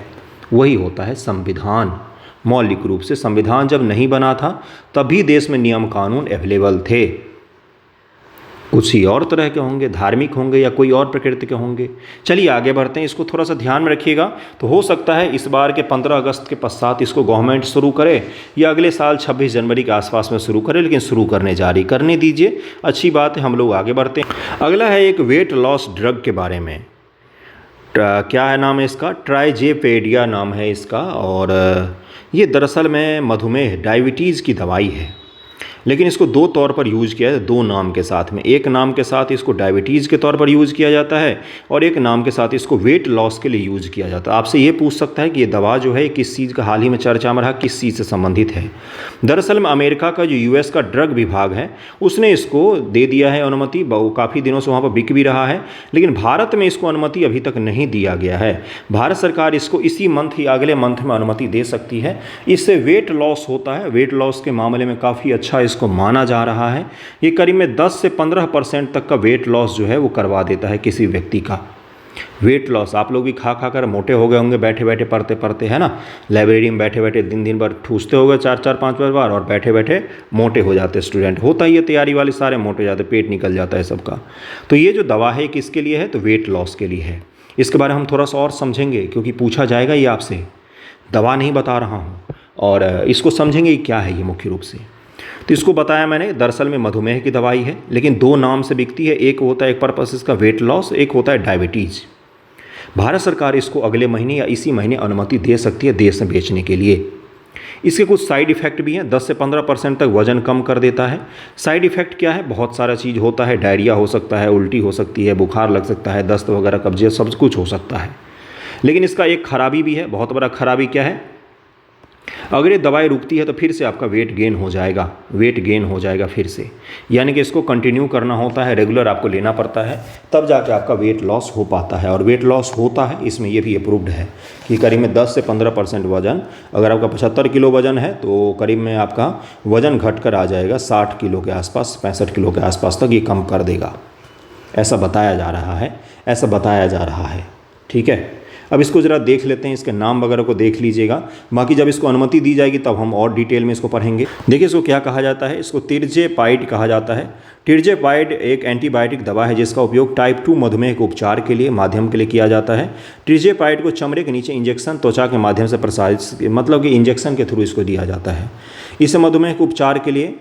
वही होता है संविधान। मौलिक रूप से संविधान जब नहीं बना था तभी देश में नियम कानून अवेलेबल थे। कुछ ही और तरह के होंगे, धार्मिक होंगे या कोई और प्रकृति के होंगे। चलिए आगे बढ़ते हैं, इसको थोड़ा सा ध्यान में रखिएगा। तो हो सकता है इस बार के 15 अगस्त के पश्चात इसको गवर्नमेंट शुरू करे या अगले साल 26 जनवरी के आसपास में शुरू करे, लेकिन शुरू जारी करने दीजिए, अच्छी बात है। हम लोग आगे बढ़ते हैं। अगला है एक वेट लॉस ड्रग के बारे में। क्या है नाम है इसका? ट्राइजेपेडिया नाम है इसका, और ये दरअसल में मधुमेह, डायबिटीज़ की दवाई है। लेकिन इसको दो तौर पर यूज़ किया है, दो नाम के साथ में। एक नाम के साथ इसको डायबिटीज़ के तौर पर यूज़ किया जाता है और एक नाम के साथ इसको वेट लॉस के लिए यूज़ किया जाता है। आपसे ये पूछ सकता है कि ये दवा जो है किस चीज़ का हाल ही में चर्चा में रहा, किस चीज़ से संबंधित है। दरअसल में अमेरिका का जो यूएस का ड्रग विभाग है उसने इसको दे दिया है अनुमति, काफ़ी दिनों से वहाँ पर बिक भी रहा है, लेकिन भारत में इसको अनुमति अभी तक नहीं दिया गया है। भारत सरकार इसको इसी मंथ या अगले मंथ में अनुमति दे सकती है। इससे वेट लॉस होता है, वेट लॉस के मामले में काफ़ी अच्छा इसको माना जा रहा है। ये करीब में 10 से 15% तक का वेट लॉस जो है वो करवा देता है किसी व्यक्ति का। वेट लॉस, आप लोग भी खा खा कर मोटे हो गए होंगे बैठे बैठे पढ़ते पढ़ते, है ना। लाइब्रेरी में बैठे बैठे दिन भर ठूसते हो गए 4-4 5 बार और बैठे बैठे मोटे हो जाते स्टूडेंट। होता ही है, तैयारी वाले सारे मोटे हो जाते, पेट निकल जाता है सबका। तो ये जो दवा है किसके लिए है, तो वेट लॉस के लिए है। इसके बारे में हम थोड़ा सा और समझेंगे क्योंकि पूछा जाएगा ये आपसे, दवा नहीं बता रहा हूँ, और इसको समझेंगे क्या है ये मुख्य रूप से। तो इसको बताया मैंने, दरअसल में मधुमेह की दवाई है, लेकिन दो नाम से बिकती है। एक होता है, एक पर्पस इसका वेट लॉस, एक होता है डायबिटीज़। भारत सरकार इसको अगले महीने या इसी महीने अनुमति दे सकती है देश में बेचने के लिए। इसके कुछ साइड इफ़ेक्ट भी हैं। 10 से 15% तक वजन कम कर देता है। साइड इफ़ेक्ट क्या है, बहुत सारा चीज़ होता है, डायरिया हो सकता है, उल्टी हो सकती है, बुखार लग सकता है, दस्त वगैरह, कब्जियत, सब कुछ हो सकता है। लेकिन इसका एक खराबी भी है, बहुत बड़ा खराबी क्या है, अगर ये दवाई रुकती है तो फिर से आपका वेट गेन हो जाएगा, वेट गेन हो जाएगा फिर से। यानी कि इसको कंटिन्यू करना होता है, रेगुलर आपको लेना पड़ता है, तब जाके आपका वेट लॉस हो पाता है। और वेट लॉस होता है, इसमें ये भी अप्रूव्ड है कि करीब में 10 से 15% वजन, अगर आपका 75 किलो वजन है तो करीब में आपका वजन घट कर आ जाएगा 60 किलो के आसपास, 65 किलो के आसपास तक ये कम कर देगा, ऐसा बताया जा रहा है, ऐसा बताया जा रहा है। ठीक है, अब इसको ज़रा देख लेते हैं, इसके नाम वगैरह को देख लीजिएगा। बाकी जब इसको अनुमति दी जाएगी तब हम और डिटेल में इसको पढ़ेंगे। देखिए इसको क्या कहा जाता है, इसको तिरजेपाइड कहा जाता है। तिरजेपाइड एक एंटीबायोटिक दवा है जिसका उपयोग टाइप 2 मधुमेह के उपचार के लिए, माध्यम के लिए किया जाता है। तिरजेपाइड को चमड़े के नीचे इंजेक्शन, त्वचा के माध्यम से प्रसारित, मतलब कि इंजेक्शन के थ्रू इसको दिया जाता है। इसे मधुमेह के उपचार के लिए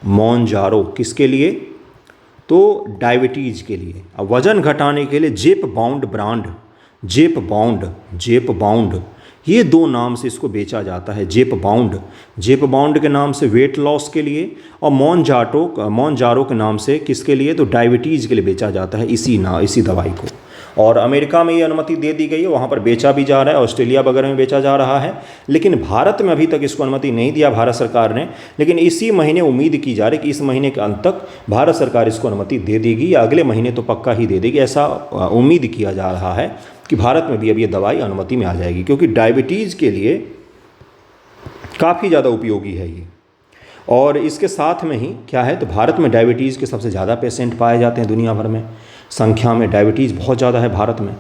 मोनजारो किसके लिए, तो डायबिटीज़ के लिए। अब वज़न घटाने के लिए जेप बाउंड, ये दो नाम से इसको बेचा जाता है। जेप बाउंड के नाम से वेट लॉस के लिए, और मोनजारो के नाम से किसके लिए, तो डायबिटीज़ के लिए बेचा जाता है इसी दवाई को। और अमेरिका में ये अनुमति दे दी गई है, वहाँ पर बेचा भी जा रहा है, ऑस्ट्रेलिया वगैरह में बेचा जा रहा है, लेकिन भारत में अभी तक इसको अनुमति नहीं दिया भारत सरकार ने। लेकिन इसी महीने उम्मीद की जा रही है कि इस महीने के अंत तक भारत सरकार इसको अनुमति दे देगी, या अगले महीने तो पक्का ही दे देगी, ऐसा उम्मीद किया जा रहा है कि भारत में भी अब ये दवाई अनुमति में आ जाएगी, क्योंकि डायबिटीज़ के लिए काफ़ी ज़्यादा उपयोगी है ये। और इसके साथ में ही क्या है, तो भारत में डायबिटीज़ के सबसे ज़्यादा पेशेंट पाए जाते हैं दुनिया भर में, संख्या में डायबिटीज़ बहुत ज़्यादा है भारत में।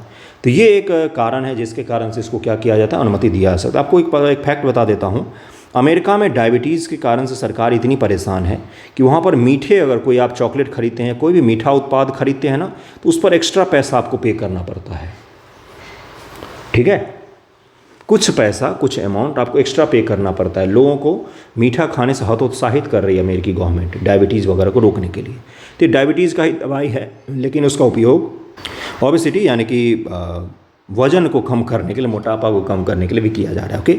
तो ये एक कारण है जिसके कारण से इसको क्या किया जाता है, अनुमति दिया जा सकता है। आपको एक फैक्ट बता देता हूँ, अमेरिका में डायबिटीज़ के कारण से सरकार इतनी परेशान है कि वहाँ पर मीठे, अगर कोई आप चॉकलेट खरीदते हैं, कोई भी मीठा उत्पाद खरीदते हैं ना, तो उस पर एक्स्ट्रा पैसा आपको पे करना पड़ता है। ठीक है, कुछ पैसा, कुछ अमाउंट आपको एक्स्ट्रा पे करना पड़ता है। लोगों को मीठा खाने से हतोत्साहित कर रही है अमेरिकी गवर्नमेंट, डायबिटीज़ वगैरह को रोकने के लिए। तो डायबिटीज़ का ही दवाई है, लेकिन उसका उपयोग ओबेसिटी यानी कि वजन को कम करने के लिए, मोटापा को कम करने के लिए भी किया जा रहा है। ओके,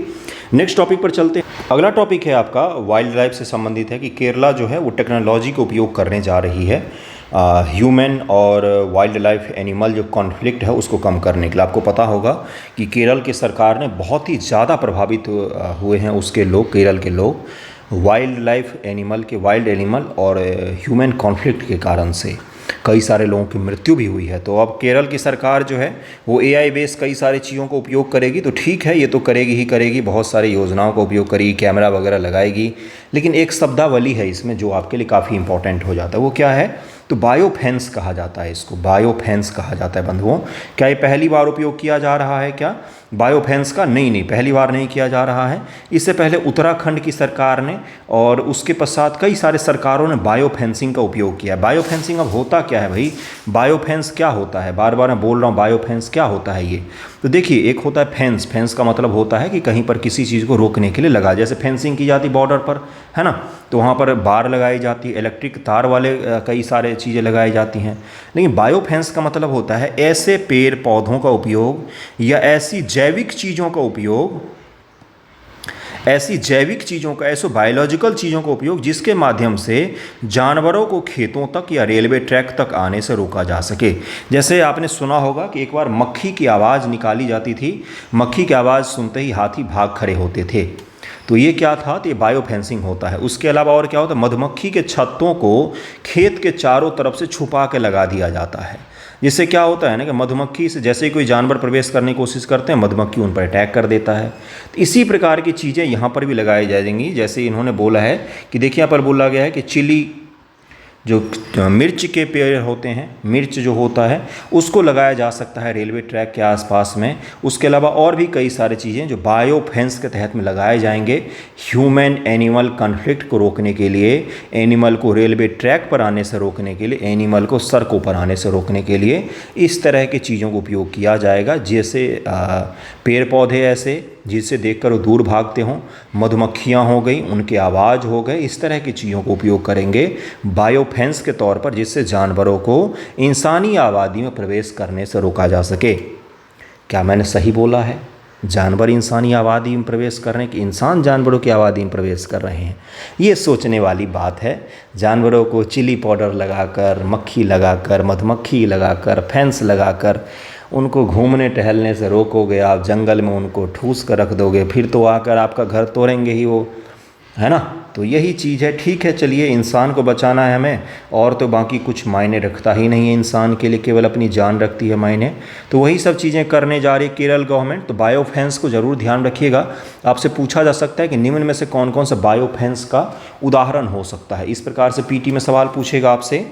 नेक्स्ट टॉपिक पर चलते हैं। अगला टॉपिक है आपका वाइल्ड लाइफ से संबंधित है कि केरला जो है वो टेक्नोलॉजी का उपयोग करने जा रही है ह्यूमन और वाइल्ड लाइफ एनिमल जो कॉन्फ्लिक्ट है उसको कम करने के लिए। आपको पता होगा कि केरल की सरकार ने बहुत ही ज़्यादा प्रभावित हुए हैं उसके लोग, केरल के लोग, वाइल्ड लाइफ एनिमल के, वाइल्ड एनिमल और ह्यूमन कॉन्फ्लिक्ट के कारण से कई सारे लोगों की मृत्यु भी हुई है। तो अब केरल की सरकार जो है वो AI बेस्ड कई सारी चीज़ों को उपयोग करेगी। तो ठीक है, ये तो करेगी ही करेगी, बहुत सारी योजनाओं का उपयोग करेगी, कैमरा वगैरह लगाएगी। लेकिन एक शब्दावली है इसमें जो आपके लिए काफ़ी इंपॉर्टेंट हो जाता है। वो क्या है, तो बायोफेंस कहा जाता है इसको, बायोफेंस कहा जाता है बंधुओं। क्या ये पहली बार उपयोग किया जा रहा है क्या बायोफेंस का? नहीं, पहली बार नहीं किया जा रहा है। इससे पहले उत्तराखंड की सरकार ने और उसके पश्चात कई सारे सरकारों ने बायोफेंसिंग का उपयोग किया। बायोफेंसिंग अब होता क्या है भाई, बायोफेंस क्या होता है, बार बार मैं बोल रहा हूँ बायोफेंस क्या होता है ये। तो देखिए, एक होता है फेंस, फेंस का मतलब होता है कि कहीं पर किसी चीज़ को रोकने के लिए लगा, जैसे फेंसिंग की जाती बॉर्डर पर, है ना, तो वहाँ पर बार लगाई जाती है, इलेक्ट्रिक तार वाले कई सारे चीज़ें लगाई जाती हैं। लेकिन बायोफेंस का मतलब होता है ऐसे पेड़ पौधों का उपयोग या ऐसी जैविक चीज़ों का उपयोग, ऐसी जैविक चीज़ों का, ऐसो बायोलॉजिकल चीज़ों का उपयोग जिसके माध्यम से जानवरों को खेतों तक या रेलवे ट्रैक तक आने से रोका जा सके। जैसे आपने सुना होगा कि एक बार मक्खी की आवाज़ निकाली जाती थी, मक्खी की आवाज़ सुनते ही हाथी भाग खड़े होते थे। तो ये क्या था? तो ये बायो फेंसिंग होता है। उसके अलावा और क्या होता है? मधुमक्खी के छत्तों को खेत के चारों तरफ से छुपा के लगा दिया जाता है, जिससे क्या होता है ना कि मधुमक्खी से जैसे ही कोई जानवर प्रवेश करने की कोशिश करते हैं, मधुमक्खी उन पर अटैक कर देता है। तो इसी प्रकार की चीज़ें यहाँ पर भी लगाई जाएंगी। जैसे इन्होंने बोला है कि देखिए यहाँ पर बोला गया है कि चिली, जो मिर्च के पेड़ होते हैं, मिर्च जो होता है उसको लगाया जा सकता है रेलवे ट्रैक के आसपास में। उसके अलावा और भी कई सारी चीज़ें जो बायो फेंस के तहत में लगाए जाएंगे ह्यूमन एनिमल कॉन्फ्लिक्ट को रोकने के लिए, एनिमल को रेलवे ट्रैक पर आने से रोकने के लिए, एनिमल को सड़कों पर आने से रोकने के लिए इस तरह की चीज़ों का उपयोग किया जाएगा। जैसे पेड़ पौधे ऐसे जिसे देखकर वो दूर भागते हों, मधुमक्खियाँ हो गई, उनके आवाज़ हो गए, इस तरह की चीज़ों को उपयोग करेंगे बायोफेंस के तौर पर, जिससे जानवरों को इंसानी आबादी में प्रवेश करने से रोका जा सके। क्या मैंने सही बोला है? जानवर इंसानी आबादी में प्रवेश कर रहे हैं कि इंसान जानवरों की आबादी में प्रवेश कर रहे हैं? ये सोचने वाली बात है। जानवरों को चिली पाउडर लगाकर, मक्खी लगाकर, मधुमक्खी लगाकर, फेंस लगाकर उनको घूमने टहलने से रोकोगे, आप जंगल में उनको ठूस कर रख दोगे, फिर तो आकर आपका घर तोड़ेंगे ही वो, है ना? तो यही चीज़ है। ठीक है, चलिए, इंसान को बचाना है हमें, और तो बाकी कुछ मायने रखता ही नहीं है इंसान के लिए, केवल अपनी जान रखती है मायने। तो वही सब चीज़ें करने जा रही है केरल गवर्नमेंट। तो बायोफेंस को ज़रूर ध्यान रखिएगा। आपसे पूछा जा सकता है कि निम्न में से कौन कौन सा बायोफेंस का उदाहरण हो सकता है। इस प्रकार से पीटी में सवाल पूछेगा आपसे।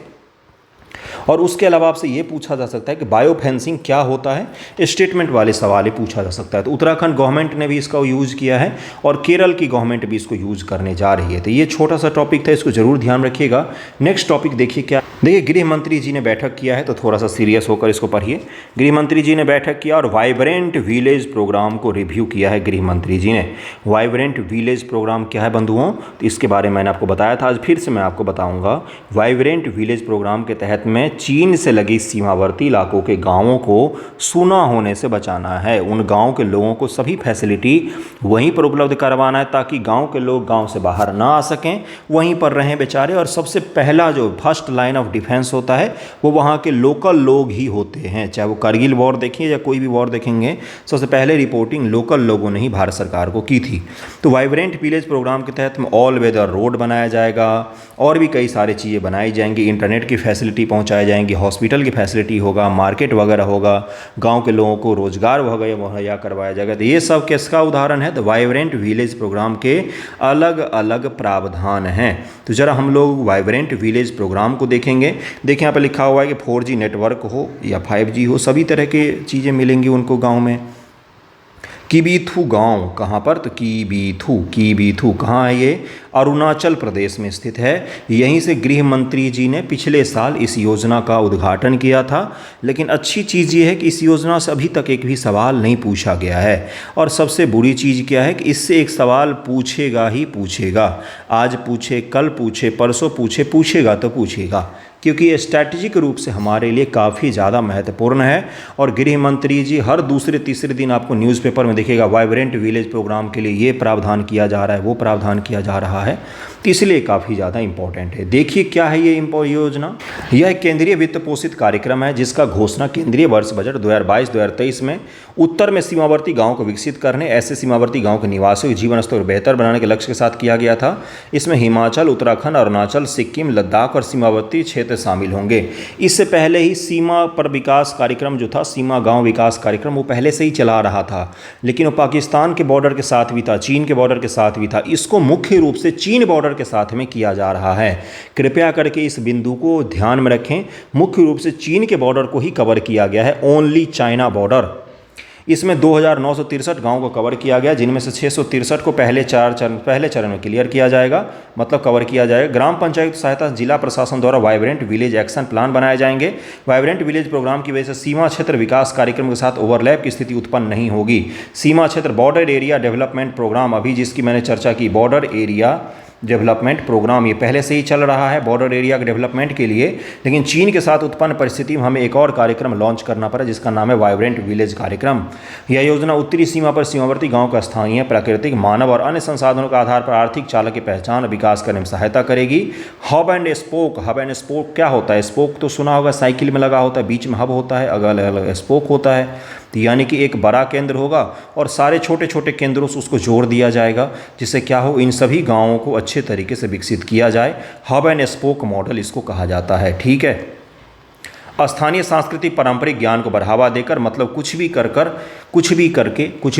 और उसके अलावा आपसे ये पूछा जा सकता है कि बायोफेंसिंग क्या होता है, स्टेटमेंट वाले सवाल ही पूछा जा सकता है। तो उत्तराखंड गवर्नमेंट ने भी इसका यूज़ किया है और केरल की गवर्नमेंट भी इसको यूज़ करने जा रही है। तो ये छोटा सा टॉपिक था, इसको जरूर ध्यान रखिएगा। नेक्स्ट टॉपिक देखिए क्या। देखिए, गृह मंत्री जी ने बैठक किया है, तो थोड़ा सा सीरियस होकर इसको पढ़िए। गृह मंत्री जी ने बैठक किया और वाइब्रेंट विलेज प्रोग्राम को रिव्यू किया है गृह मंत्री जी ने। वाइब्रेंट विलेज प्रोग्राम क्या है बंधुओं? तो इसके बारे में मैंने आपको बताया था, आज फिर से मैं आपको बताऊंगा। वाइब्रेंट विलेज प्रोग्राम के तहत में चीन से लगी सीमावर्ती इलाकों के गांवों को सूना होने से बचाना है। उन गांव के लोगों को सभी फैसिलिटी वहीं पर उपलब्ध करवाना है, ताकि गांव के लोग गांव से बाहर ना आ सकें, वहीं पर रहें बेचारे। और सबसे पहला जो फर्स्ट लाइन ऑफ डिफेंस होता है वो वहाँ के लोकल लोग ही होते हैं। चाहे वो कारगिल वॉर देखिए या कोई भी वॉर देखेंगे, सबसे पहले रिपोर्टिंग लोकल लोगों ने ही भारत सरकार को की थी। तो वाइब्रेंट विलेज प्रोग्राम के तहत में ऑल वेदर रोड बनाया जाएगा और भी कई सारी चीज़ें बनाई जाएंगी। इंटरनेट की फैसिलिटी पहुँचाई जाएंगी, हॉस्पिटल की फैसिलिटी होगा, मार्केट वगैरह होगा, गाँव के लोगों को रोजगार वगैरह मुहैया करवाया जाएगा। तो ये सब किसका उदाहरण है? तो वाइब्रेंट विलेज प्रोग्राम के अलग अलग प्रावधान हैं। तो ज़रा हम लोग वाइब्रेंट विलेज प्रोग्राम को देखेंगे। देखिए यहाँ पर लिखा हुआ है कि 4G नेटवर्क हो या 5G हो, सभी तरह की चीज़ें मिलेंगी उनको गांव में। कीबीथू गांव कहाँ पर? तो कीबीथू कहाँ है? ये अरुणाचल प्रदेश में स्थित है। यहीं से गृह मंत्री जी ने पिछले साल इस योजना का उद्घाटन किया था। लेकिन अच्छी चीज़ ये है कि इस योजना से अभी तक एक भी सवाल नहीं पूछा गया है। और सबसे बुरी चीज़ क्या है कि इससे एक सवाल पूछेगा ही पूछेगा। आज पूछे, कल पूछे, परसों पूछे, पूछेगा तो पूछेगा, क्योंकि ये स्ट्रैटेजिक रूप से हमारे लिए काफ़ी ज़्यादा महत्वपूर्ण है। और गृह मंत्री जी हर दूसरे तीसरे दिन आपको न्यूज़पेपर में देखिएगा वाइब्रेंट विलेज प्रोग्राम के लिए ये प्रावधान किया जा रहा है, वो प्रावधान किया जा रहा है, तो इसलिए काफ़ी ज़्यादा इंपॉर्टेंट है। देखिए क्या है ये योजना। यह एक केंद्रीय वित्त पोषित कार्यक्रम है जिसका घोषणा केंद्रीय वर्ष बजट 2022-2023 में उत्तर में सीमावर्ती गाँव को विकसित करने, ऐसे सीमावर्ती गाँव के निवासियों के जीवन स्तर को बेहतर बनाने के लक्ष्य के साथ किया गया था। इसमें हिमाचल, उत्तराखंड, अरुणाचल, सिक्किम, लद्दाख और सीमावर्ती क्षेत्र शामिल होंगे। इससे पहले ही सीमा पर विकास कार्यक्रम जो था, सीमा गांव विकास कार्यक्रम, वो पहले से ही चला रहा था, लेकिन वो पाकिस्तान के बॉर्डर के साथ भी था, चीन के बॉर्डर के साथ भी था। इसको मुख्य रूप से चीन बॉर्डर के साथ में किया जा रहा है। कृपया करके इस बिंदु को ध्यान में रखें, मुख्य रूप से चीन के बॉर्डर को ही कवर किया गया है, ओनली चाइना बॉर्डर। इसमें 2963 गाँव को कवर किया गया, जिनमें से 663 को पहले चरण में क्लियर किया जाएगा, मतलब कवर किया जाएगा। ग्राम पंचायत सहायता जिला प्रशासन द्वारा वाइब्रेंट विलेज एक्शन प्लान बनाए जाएंगे। वाइब्रेंट विलेज प्रोग्राम की वजह से सीमा क्षेत्र विकास कार्यक्रम के साथ ओवरलैप की स्थिति उत्पन्न नहीं होगी। सीमा क्षेत्र बॉर्डर एरिया डेवलपमेंट प्रोग्राम, अभी जिसकी मैंने चर्चा की, बॉर्डर एरिया डेवलपमेंट प्रोग्राम। ये पहले से ही चल रहा है बॉर्डर एरिया के डेवलपमेंट के लिए, लेकिन चीन के साथ उत्पन्न परिस्थिति में हमें एक और कार्यक्रम लॉन्च करना पड़ा जिसका नाम है वाइब्रेंट विलेज कार्यक्रम। यह योजना उत्तरी सीमा पर सीमावर्ती गाँव का स्थानीय प्राकृतिक, मानव और अन्य संसाधनों के आधार पर आर्थिक चालक की पहचान और विकास करने में सहायता करेगी। Hub and spoke. Hub and spoke क्या होता है? स्पोक तो सुना होगा, साइकिल में लगा होता है, बीच में हब होता है, अलग अलग स्पोक होता है। तो यानी कि एक बड़ा केंद्र होगा और सारे छोटे छोटे केंद्रों से उसको जोड़ दिया जाएगा, जिससे क्या हो, इन सभी गांवों को अच्छे तरीके से विकसित किया जाए। हब एंड स्पोक मॉडल इसको कहा जाता है। ठीक है। स्थानीय सांस्कृतिक पारंपरिक ज्ञान को बढ़ावा देकर, मतलब कुछ भी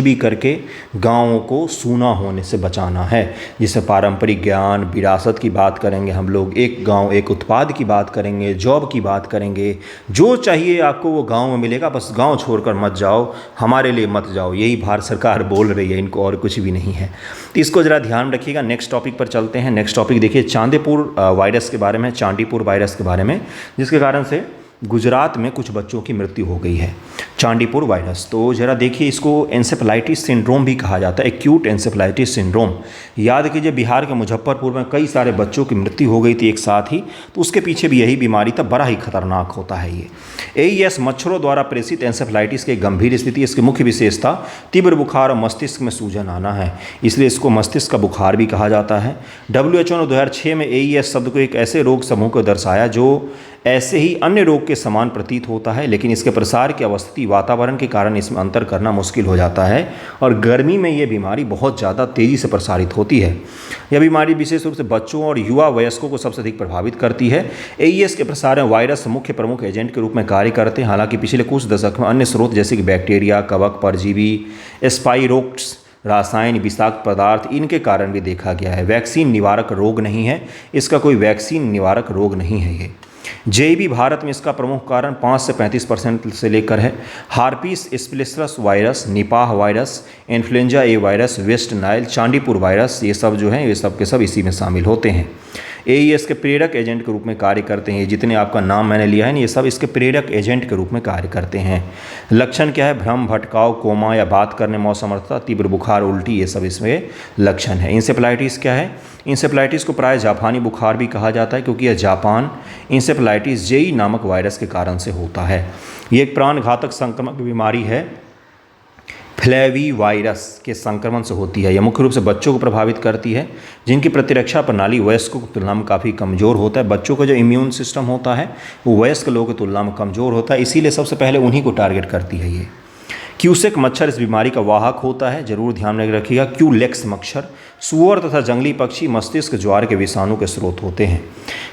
करके गाँवों को सूना होने से बचाना है। जिससे पारंपरिक ज्ञान, विरासत की बात करेंगे हम लोग, एक गांव एक उत्पाद की बात करेंगे, जॉब की बात करेंगे। जो चाहिए आपको वो गांव में मिलेगा, बस गांव छोड़कर मत जाओ, हमारे लिए मत जाओ, यही भारत सरकार बोल रही है, इनको और कुछ भी नहीं है। तो इसको ज़रा ध्यान रखिएगा। नेक्स्ट टॉपिक पर चलते हैं। नेक्स्ट टॉपिक देखिए चांदीपुर वायरस के बारे में, चांदीपुर वायरस के बारे में, जिसके कारण से गुजरात में कुछ बच्चों की मृत्यु हो गई है। चांदीपुर वायरस, तो ज़रा देखिए, इसको एन्सेफेलाइटिस सिंड्रोम भी कहा जाता है, एक्यूट एन्सेफेलाइटिस सिंड्रोम। याद कीजिए, बिहार के मुजफ्फरपुर में कई सारे बच्चों की मृत्यु हो गई थी एक साथ ही, तो उसके पीछे भी यही बीमारी था। बड़ा ही खतरनाक होता है ये। एईएस मच्छरों द्वारा प्रेषित एन्सेफेलाइटिस की गंभीर स्थिति। इसकी मुख्य विशेषता तीव्र बुखार और मस्तिष्क में सूजन आना है, इसलिए इसको मस्तिष्क का बुखार भी कहा जाता है। WHO ने 2006 में एईएस शब्द को एक ऐसे रोग समूह को दर्शाया जो ऐसे ही अन्य रोग के समान प्रतीत होता है, लेकिन इसके प्रसार की अवस्थिति वातावरण के कारण इसमें अंतर करना मुश्किल हो जाता है और गर्मी में ये बीमारी बहुत ज़्यादा तेज़ी से प्रसारित होती है। यह बीमारी विशेष रूप से बच्चों और युवा वयस्कों को सबसे अधिक प्रभावित करती है। एईएस के प्रसार में वायरस मुख्य प्रमुख एजेंट के रूप में कार्य करते हैं। हालांकि पिछले कुछ दशक में अन्य स्रोत जैसे कि बैक्टीरिया, कवक, परजीवी, स्पाइरोक्ट्स, रासायन, विषाक्त पदार्थ, इनके कारण भी देखा गया है। वैक्सीन निवारक रोग नहीं है, इसका कोई वैक्सीन निवारक रोग नहीं है ये। जेईबी भारत में इसका प्रमुख कारण 5 से 35% से लेकर है। हार्पिस स्पिलिस्ट्रस virus, Nipah virus, influenza A virus, West Nile, Chandipur virus, ये सब जो हैं, ये सब के सब इसी में शामिल होते हैं। एईएस के प्रेरक एजेंट के रूप में कार्य करते हैं। ये जितने आपका नाम मैंने लिया है ना, ये सब इसके प्रेरक एजेंट के रूप में कार्य करते हैं। लक्षण क्या है? भ्रम, भटकाव, कोमा या बात करने में असमर्थता, तीव्र बुखार, उल्टी, ये सब इसमें लक्षण है। इंसेफेलाइटिस क्या है? इंसेफेलाइटिस को प्राय जापानी बुखार भी कहा जाता है, क्योंकि यह जापान इंसेफेलाइटिस जेई नामक वायरस के कारण से होता है। ये एक प्राणघातक संक्रामक बीमारी है, फ्लेवी वायरस के संक्रमण से होती है। यह मुख्य रूप से बच्चों को प्रभावित करती है, जिनकी प्रतिरक्षा प्रणाली वयस्कों की तुलना में काफ़ी कमज़ोर होता है। बच्चों का जो इम्यून सिस्टम होता है वो वयस्क लोगों की तुलना में कमज़ोर होता है, इसीलिए सबसे पहले उन्हीं को टारगेट करती है ये। क्यूसेक मच्छर इस बीमारी का वाहक होता है, जरूर ध्यान में रखिएगा। क्यूलेक्स मच्छर सूअर तथा जंगली पक्षी मस्तिष्क ज्वार के विषाणु के स्रोत होते हैं।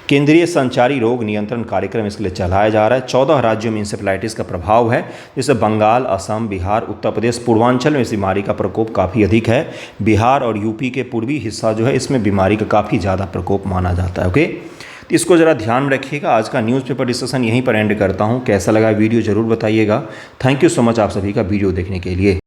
केंद्रीय संचारी रोग नियंत्रण कार्यक्रम इसके लिए चलाया जा रहा है। 14 राज्यों में इंसेफेलाइटिस का प्रभाव है, जैसे बंगाल, असम, बिहार, उत्तर प्रदेश, पूर्वांचल में इस बीमारी का प्रकोप काफ़ी अधिक है। बिहार और यूपी के पूर्वी हिस्सा जो है, इसमें बीमारी का काफ़ी ज़्यादा प्रकोप माना जाता है। ओके, तो इसको ज़रा ध्यान में रखिएगा। आज का न्यूज़पेपर डिस्कशन यहीं पर एंड करता हूँ। कैसा लगा वीडियो ज़रूर बताइएगा। थैंक यू सो मच आप सभी का वीडियो देखने के लिए।